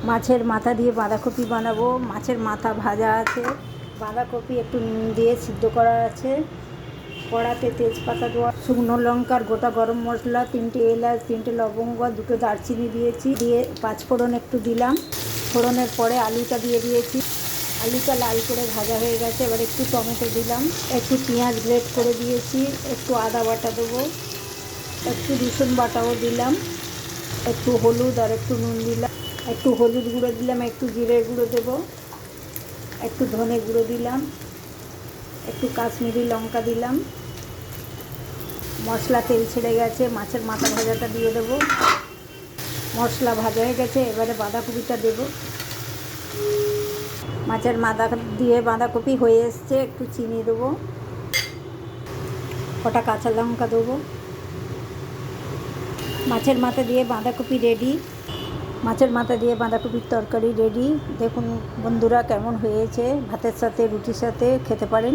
মাছের মাথা দিয়ে বাঁধাকপি বানাবো। মাছের মাথা ভাজা আছে, বাঁধাকপি একটু নুন দিয়ে সিদ্ধ করা আছে। কড়াতে তেজপাতা দেওয়া, শুকনো লঙ্কার গোটা গরম মশলা, 3টে এলাচ, 3টে লবঙ্গ, 2টো দারচিনি দিয়েছি, দিয়ে পাঁচফোড়ন একটু দিলাম। ফোড়নের পরে আলুটা দিয়ে দিয়েছি। আলুটা লাল করে ভাজা হয়ে গেছে, এবার একটু টমেটো দিলাম, একটু পেঁয়াজ গ্রেট করে দিয়েছি, একটু আদা বাটা দেবো, একটু রসুন বাটাও দিলাম, একটু হলুদ আর একটু নুন দিলাম, একটু হলুদ গুঁড়ো দিলাম, একটু জিরে গুঁড়ো দেবো, একটু ধনে গুঁড়ো দিলাম, একটু কাশ্মীরি লঙ্কা দিলাম। মশলা তেল ছেড়ে গেছে, মাছের মাথা ভাজাটা দিয়ে দেবো। মশলা ভাজা হয়ে গেছে, এবারে বাঁধাকপিটা দেবো। মাছের মাথা দিয়ে বাঁধাকপি হয়ে এসছে, একটু চিনি দেবো, কটা কাঁচা লঙ্কা দেবো। মাছের মাথা দিয়ে বাঁধাকপি রেডি। মাছের মাথা দিয়ে বাঁধাকপির তরকারি রেডি। দেখুন বন্ধুরা কেমন হয়েছে, ভাতের সাথে রুটির সাথে খেতে পারেন।